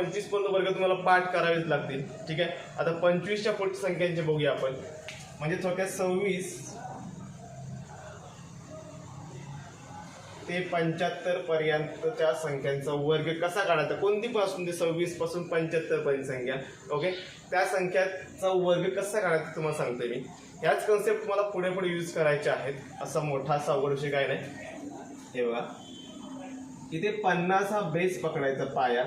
25 पर्यंत वर्ग तुम्हाला पाठ करावेच लागतील. ठीक आहे. आता 25च्या पुढच्या संख्यांचे बघूया आपण. म्हणजे थोडक्यात 26 ते 75 पर्यंतच्या संख्यांचा वर्ग कसा काढायचा, कोणती पासून ते 26 पासून 75 पर्यंत संख्या. ओके. त्या संख्याचा वर्ग कसा काढायचा तुम्हाला सांगतोय मी. याच कन्सेप्ट तुम्हाला पुढे पुढे यूज करायचे आहेत. असा मोठा असा अवघड विषय काय नाही. हे बघा इथे 50 हा बेस पकडायचा पाया.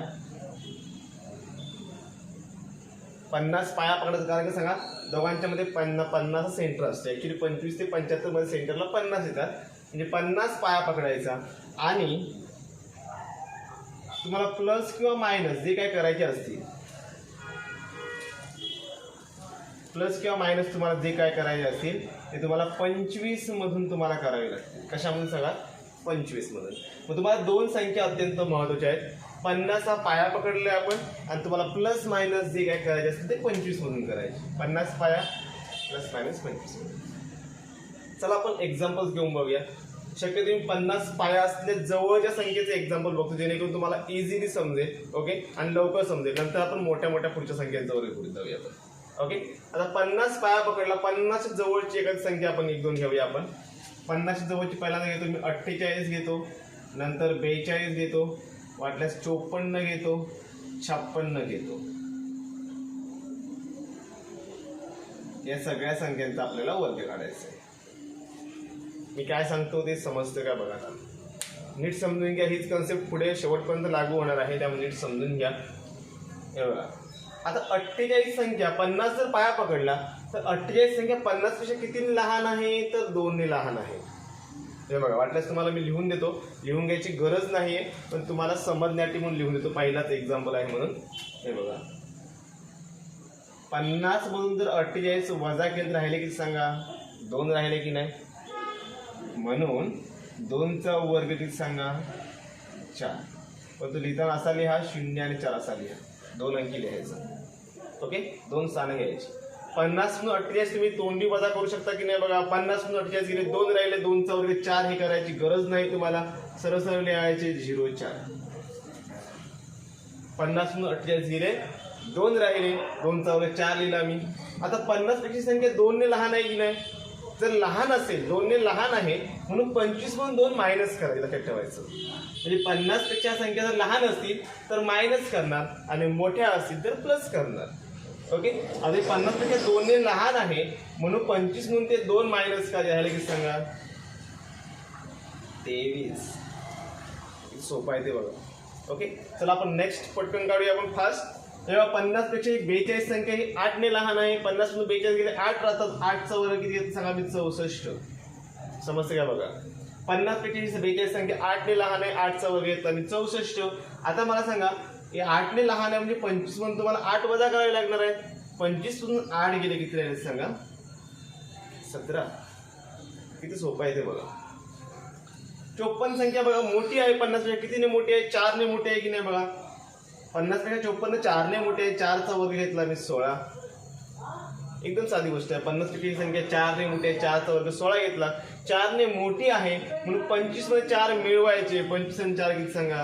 50 पाया पकडायचा. कारण का सांगा, दोघांच्या मध्ये 50 सेंटर असते. ऍक्च्युली 25 ते 75 मध्ये सेंटरला 50 येतात. म्हणजे 50 पाया पकडायचा आणि तुम्हाला प्लस किंवा मायनस जे काय करायचे असतील, प्लस किंवा मायनस तुम्हाला जे काय करायचे असतील ते तुम्हाला 25 मधून तुम्हाला करावे लागतील. कशामधून सांगा, 25 मधून. मग तुम्हाला दोन संख्या अत्यंत महत्वाच्या आहेत. 50 हा पाया पकडले आपण आणि तुम्हाला प्लस मायनस जे काय करायचे असतील ते 25 मधून करायचे. 50 पाया प्लस मायनस 25. चला आपण एक्झाम्पल्स घेऊन बघूया. शक्यतो तुम्ही 50 पाया असलेल्या जवळच्या संख्येचे एक्झाम्पल बघतो, जेणेकरून तुम्हाला इझिली समजेल. ओके. आणि लवकर समजेल. नंतर आपण मोठ्या मोठ्या पुढच्या संख्यांचा वर्ग पुढे जाऊया आपण. ओके. आता 50 पाया पकडला. 50 जवळची एखादी संख्या आपण एक दोन घेऊया आपण. 50 जवळची पहिल्यांदा घेतो मी 48 घेतो, नंतर 42 घेतो, वाटल्यास 54 घेतो, 56 घेतो. या सगळ्या संख्यांचा आपल्याला वर्ग काढायचा आहे. मी काय सांगतो ते समजतं का बघा. नीट समजून घ्या. हीच कन्सेप्ट पुढे शेवटपर्यंत लागू होणार आहे, त्यामुळे नीट समजून घ्या. हे बघा आता 48 संख्या 50 जर पाया पकडला तर 48 संख्या 50 पेक्षा किती लहान आहे, तर 2 ने लहान आहे. हे बघा वाटल्यास तुम्हाला मी लिहून देतो. लिहून घ्यायची गरज नाहीये, पण तुम्हाला समजण्यासाठी म्हणून लिहून देतो. पहिलाच एक्झाम्पल आहे म्हणून. हे बघा 50 मधून जर 48 वजा केले राहिले किती सांगा, 2 राहिले की नाही. म्हणून 2चा वर्ग किती सांगा, 4. पण तो लिहिताना असा लिहा 0 आणि 4 असा लिहा. 2 अंकी लिहायचं. ओके. 2 स्थानं घ्यायची. 50 मधून 48 तुम्ही तोंडी वजा करू शकता की नाही बघा. 50 मधून 48 गेले, 2 राहिले, 2चा वर्ग 4. हे करायची गरज नाही तुम्हाला. सरळ सरळ लिहायचे 0 4. 50 मधून 48 गेले, 2 राहिले, 2चा वर्ग 4 लिहिला मी. आता 50 पेक्षा संख्या 2 ने लहान आहे की नाही. जर लहान असेल, 2 ने लहान आहे म्हणून 25 मधून 2 मायनस करायचं. लक्षात ठेवायचं. म्हणजे 50 पेक्षा संख्या जर लहान असतील तर मायनस करणार आणि मोठ्या असतील तर प्लस करणार. ओके. आता 50 पेक्षा 2 ने लहान आहे म्हणून 25 म्हणून ते 2 मायनस का झाले की सांगा, 23. सोपं आहे ते बघा. ओके. चला आपण नेक्स्ट पटकन काढूया आपण फास्ट. तेव्हा 50 पेक्षा 42 संख्या ही 8 ने लहान आहे. 50 मधून 42 गेले 8 राहतात. 8चा वर्ग किती येतो सांगा मी, 64. समजतं का बघा. 50 पेक्षा 42 संख्या 8 ने लहान आहे. 8चा वर्ग येतो आणि 64. आता मला सांगा, हे 8 ने लहान आहे म्हणजे 25 मधून तुम्हाला 8 वजा करावे लागणार आहे. 25 मधून 8 गेले किती राहिले सांगा, 17. किती सोपं आहे ते बघा. 54 संख्या बघा मोठी आहे. 50 पेक्षा कितीने मोठी आहे, 4 ने मोठी आहे की नाही बघा. 50 पेक्षा 54 4 ने मोठी आहे. 4चा वर्ग घेतला मी 16. एकदम साधी गोष्ट आहे. 50 पेक्षा संख्या 4 ने मोठी आहे, 4चा वर्ग 16 घेतला. 4 ने मोठी आहे म्हणून 25 मध्ये 4 मिळवायचे. 25 आणि 4 किती सांगा,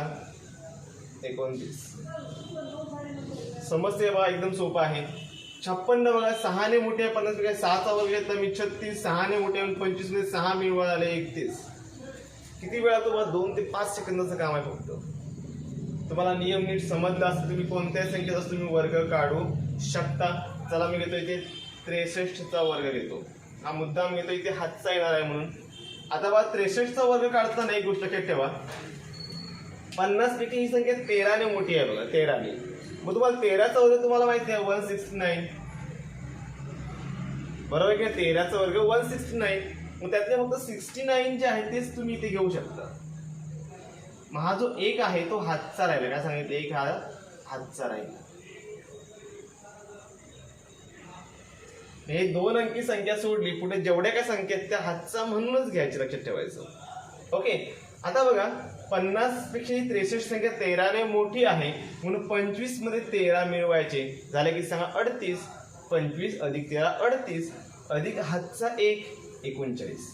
29. समजते बघा. एकदम सोपं आहे. 56 बघा 6 ने मोठी आहे. 50 पेक्षा 6चा वर्ग घेतला मी 36. 6 ने मोठी आहे 25 मध्ये 6 मिळवाले 31. किती वेळा तुम्हाला 2 ते 5 सेकंदाचं काम आहे फक्त. तुम्हाला नियम नीट समजला असं तुम्ही कोणत्याही संख्येचा तुम्ही वर्ग काढू शकता. चला मी घेतो इथे 63चा वर्ग घेतो. हा मुद्दाम घेतो इथे हातचा येणार आहे म्हणून. आता बघा 63चा वर्ग काढताना एक गोष्ट लक्षात ठेवा. 50 पैकी ही संख्या 13 ने मोठी आहे बघा. 13 ने. मग तुम्हाला 13चा वर्ग तुम्हाला माहिती आहे 169. बरोबर की 13चा वर्ग 169. मग त्यातले फक्त 69 जे आहे तेच तुम्ही इथे घेऊ शकता. मग हा जो 1 आहे तो हातचा राहिला. काय सांगितलं, 1 हा हातचा राहिला. हे 2 अंकी संख्या सोडली, पुढे जेवढ्या काय संख्या आहेत त्या हातचा म्हणूनच घ्यायची. लक्षात ठेवायचं. ओके. आता बघा 50 पेक्षा 63 संख्या 13 ने मोठी आहे म्हणून 25 मध्ये 13 मिळवायचे. झाले की सांगा 38. 25 अधिक 13 38 अधिक हातचा 1 39.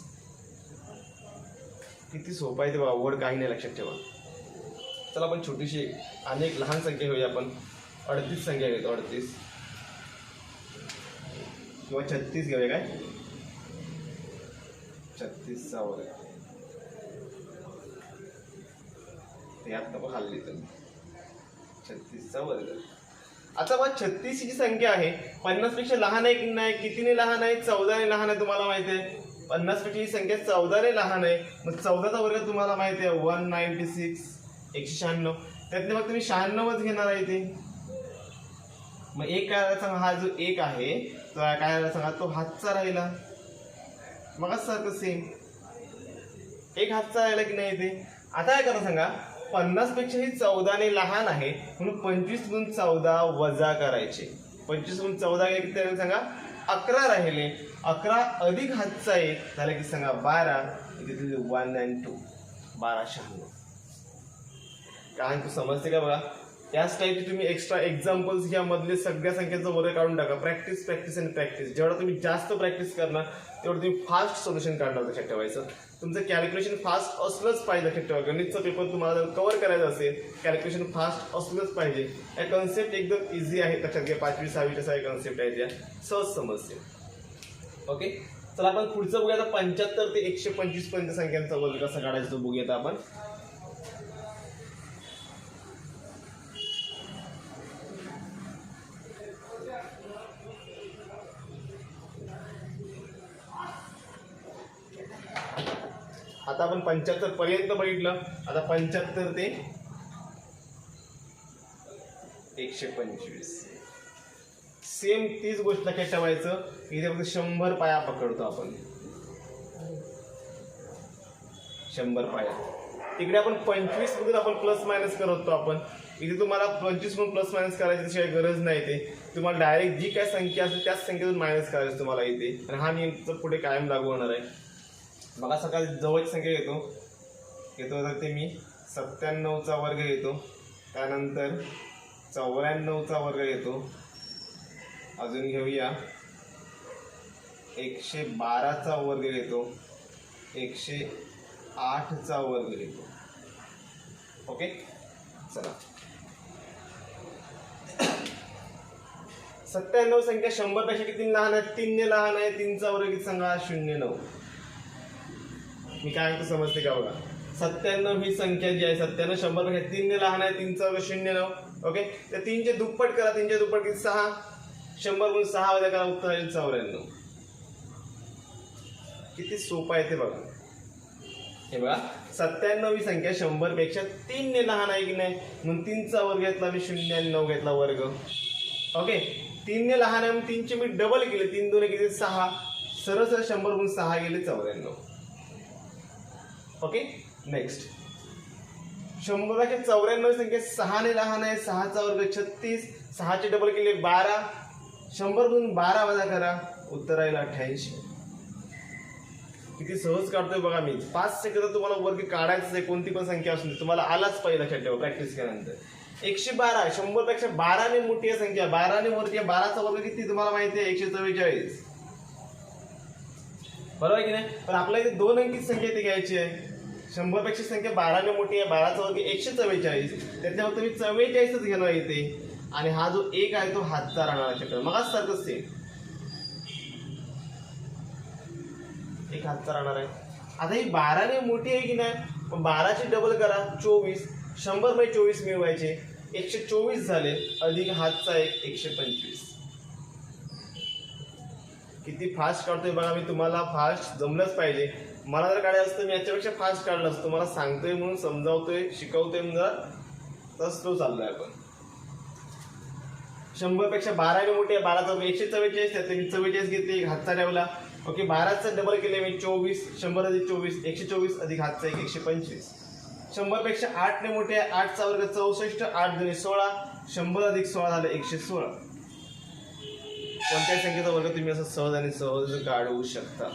किती सोपं आहे ते बघा. अवघड काही नाही. लक्षात ठेवा. चला आपण छोटीशी अनेक लहान संख्या घेऊया आपण. 38 संख्या घेतो, 38 किंवा 36 घेऊया काय, 36चा वर्ग. यात नको खाल्ली तर 36चा वर्ग. आता बघ 36 ही जी संख्या आहे 50 पेक्षा लहान आहे की नाही, कितीने लहान आहे, 14 ने लहान आहे. तुम्हाला माहिती आहे 50 पेक्षा ही संख्या 14 ने लहान आहे. मग 14चा वर्ग तुम्हाला माहिती आहे 196, 196. त्यातले मग तुम्ही 96च घेणार आहे ते. मग एक काय सांगा, हा जो एक आहे तो काय सांगा, तो हातचा राहिला. मग सारखं सेम एक हातचा राहिला की नाही ते. आता काय करा सांगा, 50 पेक्षा ही 14 ने लहान आहे म्हणून 25 गुण 14 वजा करायचे. 25 गुण 14 गेले किती सांगा, 11 राहिले. 11 अधिक हातचा एक झालं की सांगा 12. इथे 1 and 2 1296. काय तू समजते का बघा. याच टाईपचे तुम्ही एक्स्ट्रा एक्झाम्पल्स घ्या, मधले सगळ्या संख्येचा वर्ग काढून टाका. प्रॅक्टिस प्रॅक्टिस आणि प्रॅक्टिस. जेवढा तुम्ही जास्त प्रॅक्टिस करणार तेवढं तुम्ही फास्ट सोल्युशन काढणार. लक्षात ठेवायचं तुमचं कॅल्क्युलेशन फास्ट असलंच पाहिजे. लक्षात ठेवा गणितचा पेपर तुम्हाला जर कव्हर करायचा असेल कॅल्क्युलेशन फास्ट असलंच पाहिजे. या कन्सेप्ट एकदम इझी आहे. लक्षात घ्या 5वी 6वीच्या सगळ्या कन्सेप्ट आहेत या सहज समजते. ओके चला आपण पुढचं बघूया. आता 75 ते 125 पर्यंत संख्यांचा वर्ग कसा काढायचा तो बघूया आपण. आता आपण 75 पर्यंत बघितलं. आता 75 ते 125 सेम तीच गोष्ट लक्षात ठेवायचं. इथे फक्त 100 पाया पकडतो आपण. 100 पाया तिकडे आपण 25 मधून आपण प्लस मायनस करतो. आपण इथे तुम्हाला 25 मधून प्लस मायनस करायची त्याशिवाय गरज नाही. ते तुम्हाला डायरेक्ट जी काय संख्या असेल त्याच संख्येतून मायनस करायचं तुम्हाला इथे. आणि हा नियम पुढे कायम लागू होणार आहे. बघा सकाळी जवळची संख्या घेतो तर ते मी 97चा वर्ग घेतो. त्यानंतर 94चा वर्ग घेतो. अजून घेऊया 112चा वर्ग घेतो. 108चा वर्ग घेतो. ओके चला 97 संख्या 100 पेक्षा किती लहान आहे, 3 ने लहान आहे. 3चा वर्ग किती सांगा 09. मी काय म्हणतो समजते का बघा. 97 ही संख्या जी आहे 97 100 पेक्षा 3 ने लहान आहे. 3चा वर्ग 09. ओके तर 3चे दुप्पट करा. 3चे दुप्पट किती 6. 100 गुण 6 वजा करा उत्तर येईल 94. किती सोपं आहे ते बघा. हे बघा 97 ही संख्या 100 पेक्षा 3 ने लहान आहे की नाही म्हणून 3चा वर्ग घेतला मी 0 आणि 9 घेतला वर्ग. ओके 3 ने लहान आहे म्हणून 3चे मी डबल केले. 3 2 किती 6. सरळ सरळ 100 गुण 6 गेले 94. ओके नेक्स्ट 100 पेक्षा 94 संख्या 6 ने लहान आहे. 6चा वर्ग 36. 6चे डबल केले 12. 100 गुण 12 वजा करा उत्तर राहील 88. किती सहज काढतोय बघा मी. 5 सेकंद तुम्हाला वर्ग काढायचं आहे. कोणती पण संख्या असून तुम्हाला आलाच पाहिजे. लक्षात ठेवा प्रॅक्टिस केल्यानंतर. 112 100 पेक्षा 12 ने मोठी आहे संख्या. 12 ने मोठी आहे. 12चा वर्ग किती तुम्हाला माहिती आहे 144. बरोबर की नाही. पण आपल्याला इथे 2 अंकी संख्या इथे घ्यायची आहे. 100 पेक्षा संख्या 12 ने मोठी आहे. 12चा वर्ग 144. त्याच्यावर तुम्ही 44च घेणार इथे. आणि हा जो एक आहे तो हातचा राहणार. लक्षात ठेवा मग सारखं सेम एक हातचा राहणार आहे. आता ही 12 ने मोठी आहे की नाही पण 12ची डबल करा 24. 100 मध्ये 24 मिळवायचे 124 झाले अधिक हातचा एक 125. किती फास्ट काढतोय बघा मी. तुम्हाला फास्ट जमलंच पाहिजे. मला जर काढायचं असतं मी याच्यापेक्षा फास्ट काढलं असतं. तुम्हाला सांगतोय म्हणून समजावतोय शिकवतोय म्हणून जरा स्लो चाललोय आपण. 100 पेक्षा 12 ने मोठी आहे. 12चा 144 त्यात मी 44 घेतले हातचा ठेवला. ओके 12चा डबल केले मी 24. 100 अधिक 24 124 अधिक हातचा एक 125. 100 पेक्षा 8 ने मोठे आहे. 8चा वर्ग 64. 8 दुणे 16. 100 अधिक 16 झालं 116. कोणत्याही संख्येचा वर्ग तुम्ही असं सहज आणि सहज काढू शकता.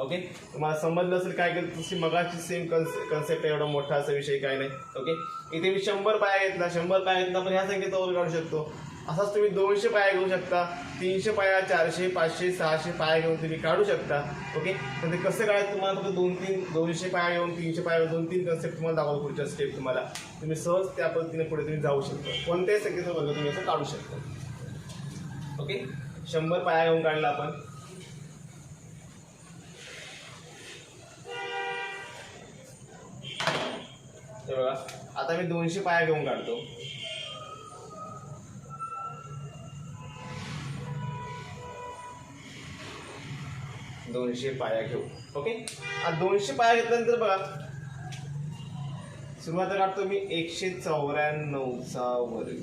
ओके तुम्हाला समजलं असेल काय केलं तशी मगाची सेम कन्सेप्ट. एवढा मोठा असा विषय काय नाही. ओके इथे मी 100 पाया घेतला. 100 पाया घेतला पण ह्या संख्येचा वर्ग काढू शकतो. असाच तुम्ही 200 पाया घेऊ शकता, 300 पाया, 400, 500, 600 पाया घेऊन तुम्ही काढू शकता. ओके, पण ते कसं काढायचं तुम्हाला फक्त 200 पाया घेऊन 300 पाया 2-3 कन्सेप्ट तुम्हाला दाखवतो. पुढच्या स्टेप तुम्हाला तुम्ही सहज त्या पद्धतीने पुढे तुम्ही जाऊ शकता. कोणत्याही संख्येचा वर्ग तुम्ही असं काढू शकता. ओके, 100 पाया घेऊन काढला आपण. हे बघा, आता मी 200 पाया घेऊन काढतो. दोनशे पाया घेऊ. ओके, आता 200 पाया घेतल्यानंतर बघा सुरुवात काढतो मी 194चा वर्ग.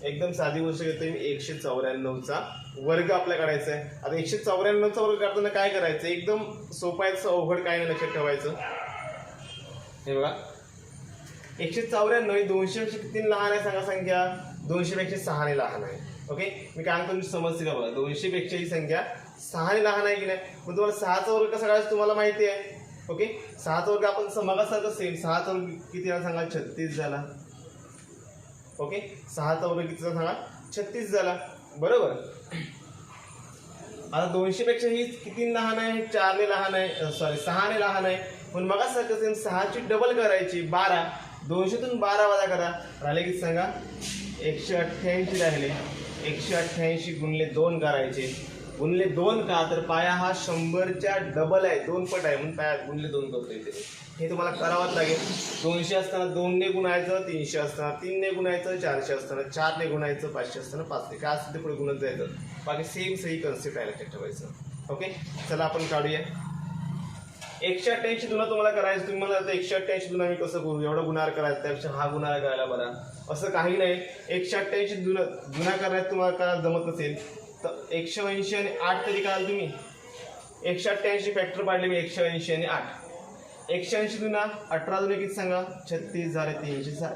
एकदम साधी गोष्ट घेतो मी, 194चा वर्ग आपल्या काढायचा आहे. आता 194चा वर्ग काढताना काय करायचं, एकदम सोपं आहे, अवघड काय नाही लक्षात ठेवायचं. हे बघा 194, 200 किती लहान आहे सांगा संख्या, 200 पेक्षा 6 ने लहान आहे. ओके, मी काय म्हणतो समजते का बघा, 200 पेक्षा ही संख्या 6 ने लहान आहे की नाही. मग तुम्हाला 6चा वर्ग कसा काढायचा तुम्हाला माहिती आहे. ओके, 6चा वर्ग आपण मगासारखं सेम, 6चा वर्ग किती झाला सांगा, 36 झाला. ओके, 6चा वर्ग किती झाला सांगा, 36 झाला. बरोबर. आता 200 पेक्षा ही किती लहान आहे, 4 ने लहान आहे, सॉरी 6 ने लहान आहे. पण मगासारखं सेम 6ची डबल करायची 12, 200तून 12 वजा करा, राहिले किती सांगा, 188 राहिले. 188 गुणले 2 करायचे. गुणले 2 का, तर पाया हा 100च्या डबल आहे, 2 पट आहे, म्हणून पाया गुणले 2 करतो इथे. हे तुम्हाला करावंच लागेल. 200 असताना 2 ने गुणायचं, 300 असताना 3 ने गुणायचं, 400 असताना 4 ने गुणायचं, 500 असताना 5 ने, काय असतं ते पुढे गुणत जायचं. बाकी सेम सही कन्सेप्ट आहे, लक्षात ठेवायचं. ओके, चला आपण काढूया. 188 गुन्हा तुम्हाला करायचं. तुम्हाला आता 188 गुन्हा मी कसं करू, एवढा गुन्हा करायचा त्यापेक्षा हा गुन्हा करायला बरा, असं काही नाही. 188 गुन्हा करायला तुम्हाला काय जमत नसेल तर 180 आणि 8 तरी कराल तुम्ही. 188 फॅक्टर पाडले मी, 180 आणि 8. 180 गुन्हा 18 गुन्हे किती सांगा, 36 झाले, 360.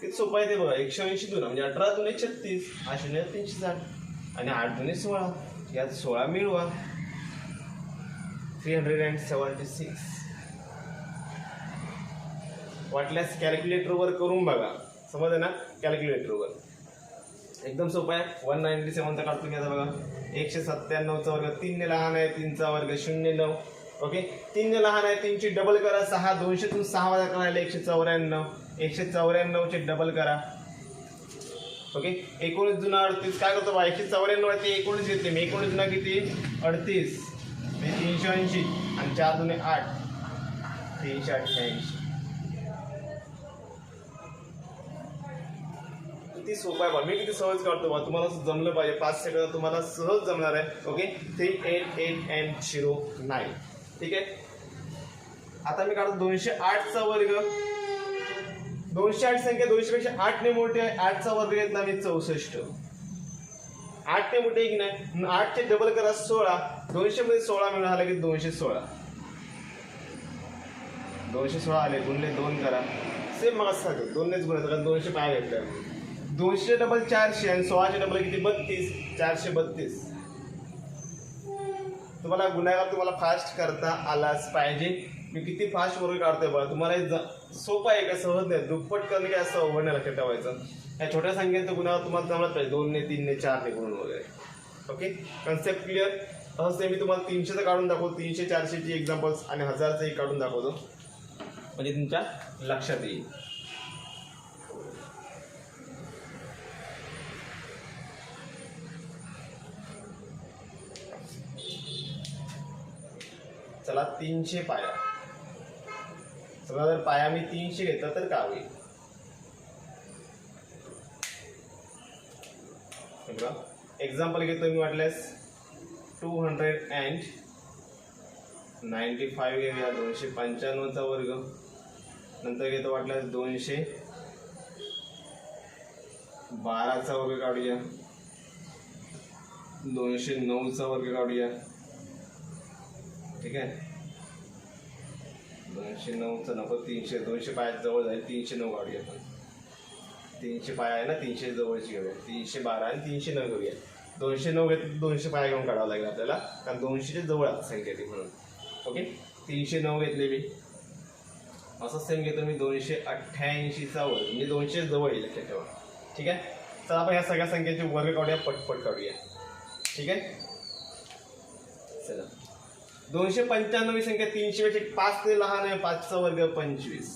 किती सोपं आहे ते बघा. 180 गुन्हा म्हणजे 18 गुन्हे 36, 8 गुन्हे 360 आणि 8 गुन्हे 16, यात 16 मिळवा, 376. वाटल्यास कॅल्क्युलेटरवर करून बघा, समजलं ना. कॅल्क्युलेटरवर एकदम सोपं आहे. 197चा काढतो मी आता बघा. 197चा वर्ग, 3 ने लहान आहे, 3चा वर्ग 09. ओके, 3 ने लहान आहे, 3ची डबल करा 6, 200तून 6 वजा करायला 194. 194चे डबल करा. ओके, 19 जुना 38. काय करतो बा, 194 आहे ते 19 घेतले मी. 19 जुना किती, 38, 380 आणि 4 दुने 8, 388. किती सोपं आहे बा, मी किती सहज काढतो बा. तुम्हाला जमलं पाहिजे, 5 सेकंद तुम्हाला सहज जमणार आहे. ओके, 38809. ठीक आहे. आता मी काढतो 208चा वर्ग. 208 संख्या 200 पेक्षा 8 ने मोठी आहे. 8चा वर्ग घेतला मी 64. 8 ने मोठे की नाही, 8चे डबल करा 16. 200 मध्ये 16 मिळून आला की 216. 216 आले, गुणले 2 करा. सेम मग असं 2 नेच गुणायचं, कारण 200 पाया घेतलं. 200 डबल 400 आणि 16चे डबल किती, 32, 432. तुम्हाला गुन्हेगार तुम्हाला फास्ट करता आलाच पाहिजे. मी किती फास्ट वर्ग काढतोय बघा. तुम्हाला सोपं आहे का, सहज नाही. दुप्पट करणे काय असं अवघड नाही, लक्षात ठेवायचं. या छोट्या संख्येचं गुन्हा तुम्हाला जमत पाहिजे, 2 ने 3 ने 4 ने गुणून वगैरे. Okay, concept clear. असं मी तुम्हाला 300चं काढून दाखवतो, 300, 400ची एक्झाम्पल्स आणि 1000चंही काढून दाखवतो, म्हणजे तुमच्या लक्षात येईल. चला 300 पाया. समजा जर पाया मी 300 घेतला तर काय होईल, एक्झाम्पल घेतो मी. वाटल्यास 295 घेऊया. 295चा वर्ग. नंतर घेतो वाटल्यास 212चा वर्ग काढूया. 209चा वर्ग काढूया. ठीक आहे, 209चा नको, 300. 200 पाया जवळ जाईल, 309 काढूया आपण. 300 पाया आहे ना, 300 जवळची घेऊया. 312 आणि 309 घेऊया. 209 घेतलं 200 पाया घेऊन काढावं लागेल आपल्याला, कारण 200च्या जवळ संख्या ती म्हणून. ओके, 309 घेतले मी. असं सेम घेतो मी 288चा वर्ग, म्हणजे 200 जवळ येईल, लक्षात ठेवा. ठीक आहे. चला आपण ह्या सगळ्या संख्येचे वर्ग काढूया, पटपट काढूया. ठीक आहे. चला 295 ही संख्या 300 पेक्षा 5 ने लहान आहे, 5चा वर्ग 25.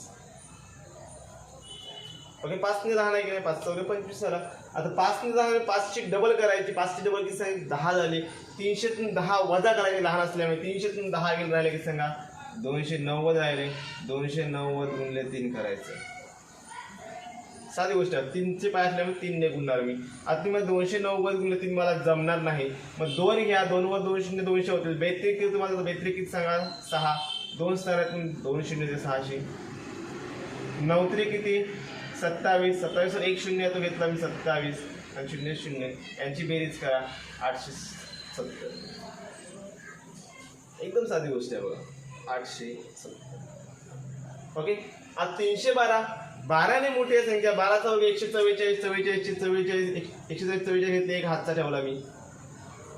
ओके 5 ने लहान आहे की नाही, 5चा वर्ग 25 झाला. आता 5 ने लहान 5 ची डबल करायची, 5 ची डबल किती सांगा 10 झाली. 300तून 10 वजा करायचे लहान असल्यामुळे, 300तून 10 गेले राहिले किती सांगा 290 राहिले. 290 गुणिले 3 करायचं. साधी गोष्ट आहे, 3चे पाय असल्यामुळे 3 ने गुणणार मी. आता तुम्हाला 290 गुणिले 3 मला जमणार नाही, मग 2 घ्या, 2 वर 2 शून्य 200 होतील. 32 किती तुम्हाला 32 किती सांगा 6. 2 स्थानातून 2 शून्य ते 600. 9 3 किती 27. 27 वर 1 शून्य तो घेतला मी 27 आणि 0 0 यांची बेरीज करा 870. एकदम साधी गोष्ट आहे बघा 870. ओके. आता 312 12 ने मोठी आहे संख्या, 12चा वर्ग 144. 44 44 144 घेतले, एक हातचा ठेवला मी.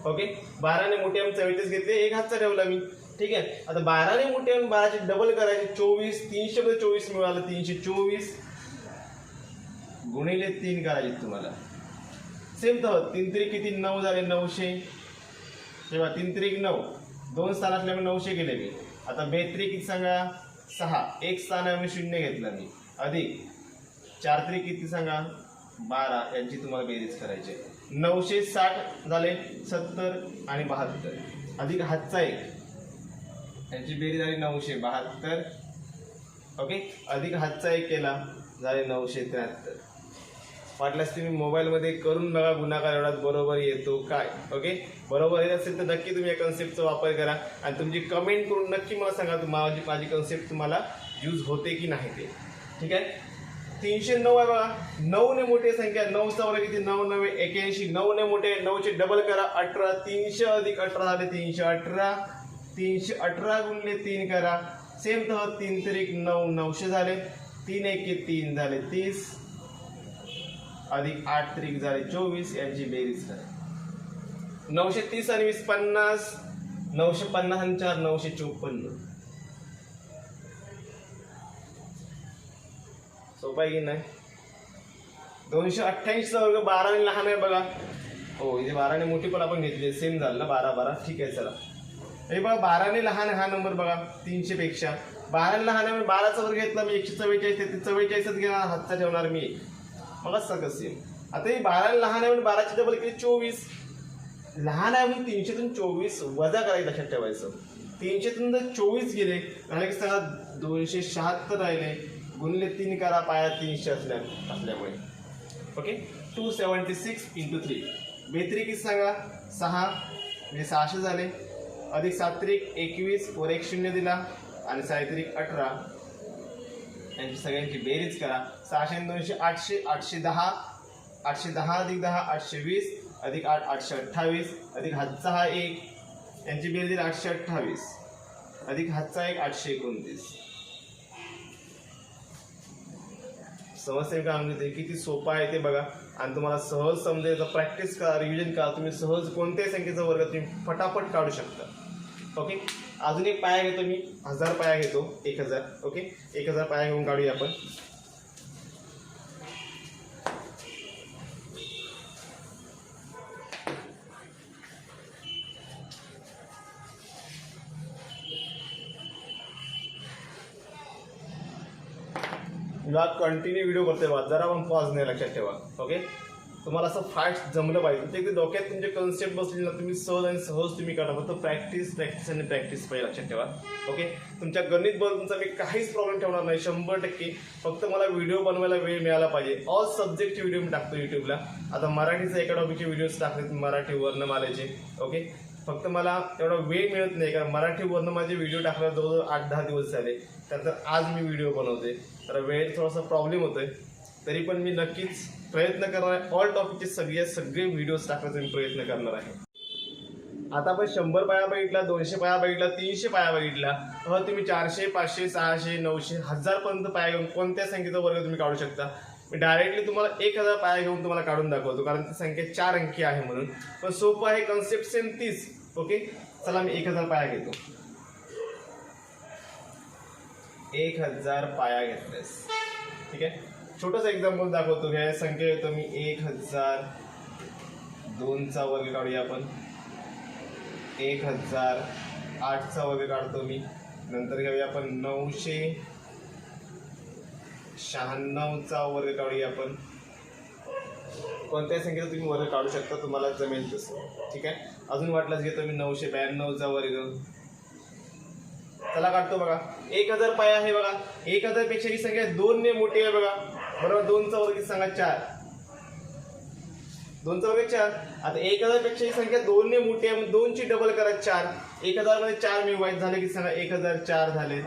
ओके 12 ने मोठी आहे 44 घेतले, एक हातचा ठेवला मी. ठीक आहे. आता 12 ने मोठी आहे 12ची डबल करायची 24. 300 मध्ये 24 मिळालं, 324 गुणिले 3 करायचे तुम्हाला. सेम तर 3 3 किती 9 झाले 900. तेव्हा 3 3 9 2 स्थान असल्यामुळे 900 गेले मी. आता 32 किती सांगा 6. 1 स्थानामुळे 0 घेतला मी, अधिक 4 3 किती सांगा 12 यांची तुम्हाला बेरीज करायची. 960 झाले 70 आणि 72 अधिक हातचा 1 यांची बेरीज झाली 972. ओके अधिक हातचा 1 केला झाले 973. वाटल्यास तुम्ही मोबाईलमध्ये करून बघा गुणाकार एवढाच बरोबर येतो काय. ओके बरोबर येत असेल तर नक्की तुम्ही या कन्सेप्टचा वापर करा आणि तुमची कमेंट करून नक्की मला सांगा माझी कन्सेप्ट तुम्हाला यूज होते की नाही ते. ठीक आहे. 309 आहे बघा, 9 ने मोठी संख्या, 9चा वर्ग किती 9 9 81. 9 ने मोठे 9चे डबल करा 18. 300 अधिक 18 झाले 318. 318 गुणिले 3 करा. सेम तर 3 3 9 900 झाले. 3 1 3 झाले 30 अधिक 8 3 झाले 24 यांची बेरीज करा. 930 आणि 20 50. 950 आणि 4 954. सोपा आहे की नाही. 288 चा वर्ग 12 ने लहान आहे बघा. हो इथे 12 ने मोठी पण आपण घेतली, सेम झालं ना 12 12. ठीक आहे चला हे बघा 12 ने लहान हा नंबर बघा 300 पेक्षा. 12 ने लहान आहे 12चा वर्ग घेतला मी 144. ते 44च घेणार, हातचा ठेवणार मी. मला सगळं सेम. आता ही 12 ने लहान आहे 12ची डबल किती 24. लहान आहे म्हणून 300तून 24 वजा करायचं, लक्षात ठेवायचं. 300तून जर 24 गेले राहिले की सगळा 276 राहिले. गुणिले 3 करा, पाया 300 असल्यामुळे. ओके 276 × 3. 32 किती सांगा 6 म्हणजे 600 झाले. अधिक 7 3 21 वर 1 शून्य दिला आणि 7 3 18 यांची सगळ्यांची बेरीज करा. 600 आणि 200 800. 810 810 अधिक 10 820 अधिक 8 828 अधिक हातचा हा 1 यांची बेरीज 828 अधिक हातचा 1 829. समजते का आमचे किती सोपा आहे ते बघा आणि तुम्हाला सहज समजेल. प्रॅक्टिस करा, रिव्हिजन करा, तुम्ही सहज कोणत्याही संख्येचा वर्ग तुम्ही फटाफट काढू शकता. ओके अजून एक पाया घेतो मी, 1000 पाया घेतो 1000. ओके 1000 पाया घेऊन काढूया आपण. कंटिन्यू व्हिडिओ करतोय बा, जरा पण पॉज नाही, लक्षात ठेवा. ओके तुम्हाला असं फास्ट जमलं पाहिजे. ते डोक्यात तुमचे कन्सेप्ट बसले ना तुम्ही सहज आणि सहज तुम्ही करा. फक्त प्रॅक्टिस प्रॅक्टिस आणि प्रॅक्टिस पाहिजे, लक्षात ठेवा. ओके तुमच्या गणित बद्दल तुमचा मी काहीच प्रॉब्लेम ठेवणार नाही 100%. फक्त मला व्हिडिओ बनवायला वेळ मिळाला पाहिजे. ऑल सब्जेक्टचे व्हिडिओ मी टाकतो युट्यूबला. आता मराठीचे एका टॉपिकचे व्हिडिओज टाकले, मराठी वर्णमालेचे. ओके फक्त मला एवढा वेळ मिळत नाही, कारण मराठी वर्णमालेचे व्हिडिओ टाकल्यावर जवळजवळ 8-10 दिवस झाले. त्यानंतर आज मी व्हिडिओ बनवते, तर वेळ थोडासा प्रॉब्लेम होतोय. तरी पण मी नक्कीच प्रयत्न करणार आहे. ऑल टॉपिकचे सगळे व्हिडिओज टाकण्याचा मी प्रयत्न करणार आहे. आता आपण 100 पाया बघितला, 200 पाया बघितला, 300 पाया बघितला. तुम्ही 400 500 600 900 1000 पर्यंत पाया घेऊन कोणत्या संख्येचा वर्ग तुम्ही काढू शकता. मी डायरेक्टली तुम्हाला 1000 पाया घेऊन तुम्हाला काढून दाखवतो, कारण ती संख्या 4 अंकी आहे म्हणून. पण सोपं आहे, कन्सेप्ट सेम तीच. ओके चला मी 1000 पाया घेतो. 1000 पाया घेतलेस. ठीक आहे छोटंसं एक्झाम्पल दाखवतो. ह्या संख्या येतो मी 1002 चा वर्ग काढूया आपण. 1008 चा वर्ग काढतो मी. नंतर घेऊया आपण 996 चा वर्ग काढूया आपण. कोणत्याही संख्येचा तुम्ही वर्ग काढू शकता, तुम्हाला जमेल तसं. ठीक आहे. अजून वाटलंच घेतो मी 992 चा वर्ग. चला काढतो बघा. 1000 पाय आहे बघा. 1000 पेक्षा ही संख्या 2 ने मोठी आहे बघा. बरोबर. 2 चा वर्ग सांगा 4. 2 चा वर्ग 4. आता 1000 पेक्षा ही संख्या 2 ने मोठी आहे, 2 ची डबल करा 4. 1000 मध्ये 4 मिळवायचे झाले की सांगा 1004 झाले.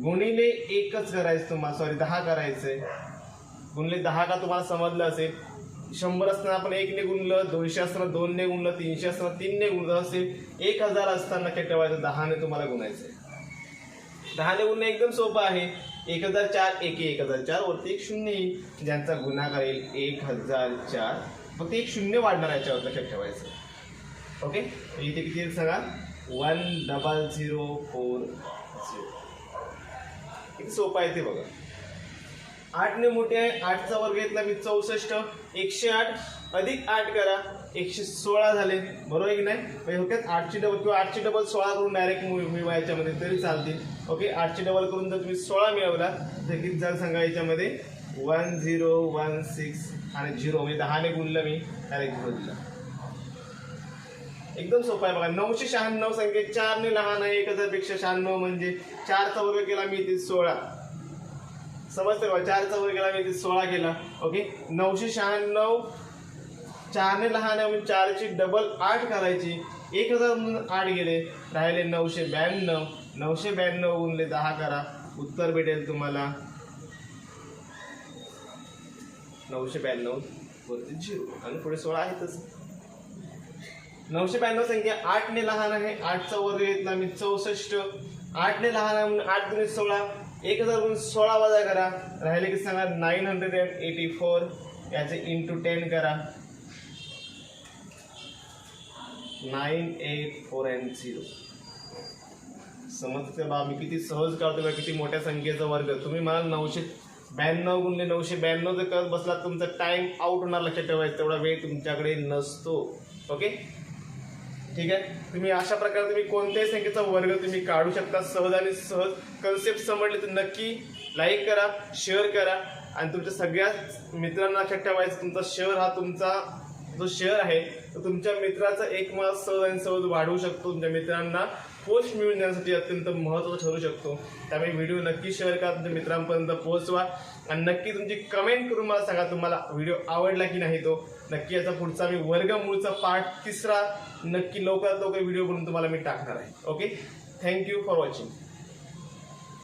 गुणिले 1च करायचं तुम्हाला, सॉरी 10 करायचंय. गुणिले 10 का तुम्हाला समजलं असेल. 100 असताना आपण 1 ने गुणलं, 200 असताना 2 ने गुणलं, 300 असताना 3 ने गुणलं असेल. 1000 असताना काय ठेवायचं, 10 ने तुम्हाला गुणायचंय. 10 ने गुणणं एकदम सोपं आहे. 1004 1004 वरती एक शून्य येईल, ज्यांचा गुणाकार येईल 1004. फक्त एक शून्य वाढणार याच्यावर लक्षात ठेवायचं. ओके. इथे किती सांगा 10040. किती सोपं आहे ते बघा. 8 ने मोठे आहे. 8 चा वर्ग घेतला मी 64. 108 अधिक 8 करा 116 झाले. बरोबर आहे की नाही. म्हणजे 8 ची डबल किंवा 8 ची डबल 16 करून डायरेक्ट मिळवा याच्यामध्ये तरी चालतील. ओके. 8 ची डबल करून जर तुम्ही 16 मिळवला तर किती झालं सांगा याच्यामध्ये 1016 आणि 0 म्हणजे 10 ने गुणलं मी डायरेक्ट 0 दिला. एकदम सोपं आहे बघा. 996 संख्या 4 ने लहान आहे. 1000 पेक्षा 96 म्हणजे 4 चा वर्ग केला मी ते 16. समजतं का. 4 चा वर्ग केला मी ते 16 केला. ओके. 996 4 ने लहान आहे म्हणजे 4 ची डबल 8 करायची. 1000 म्हणून 8 गेले, राहिले 992. 992 गुणले 10 करा, उत्तर भेटेल तुम्हाला 992 वरती 0 आणि पुढे 16 आहेतच. 992 संख्या 8 ने लहान आहे. 8 चा वर्ग घेतला मी 64. 8 ने लहान आहे म्हणून 8 गुणिले 16. 1000 गुणिले 16 वजा करा, राहिले की सांगा 984. याचे इंटू 10 करा 9840. समजते बा मी किती सहज काढतो बा, किती मोठ्या संख्येचा वर्ग. तुम्ही मला 992 गुणले 992 जर करत बसला तुमचा टाइम आउट होणार. लक्षात ठेवायचं तेवढा वेळ तुमच्याकडे नसतो. ओके. ठीक आहे. तुम्ही अशा प्रकारे तुम्ही कोणत्याही संख्येचा वर्ग तुम्ही काढू शकता सहज आणि सहज. कन्सेप्ट समजले तर नक्की लाईक करा, शेअर करा आणि तुमच्या सगळ्या मित्रांना लक्षात ठेवायचं तुमचा शेअर हा तुमचा जो शेअर आहे तो तुमच्या मित्राचा एक मास सहज आणि सहज वाढवू शकतो. तुमच्या मित्रांना पोस्ट मिळून देण्यासाठी अत्यंत महत्त्वाचा ठरू शकतो. त्यामुळे व्हिडिओ नक्की शेअर करा, तुमच्या मित्रांपर्यंत पोहोचवा आणि नक्की तुमची कमेंट करून मला सांगा तुम्हाला व्हिडिओ आवडला की नाही. तो नक्की याचा पुढचा मी वर्गमूळचा पार्ट 3 नक्की लवकरात लवकर व्हिडिओ बनवून तुम्हाला मी टाकणार आहे. ओके. Thank you for watching.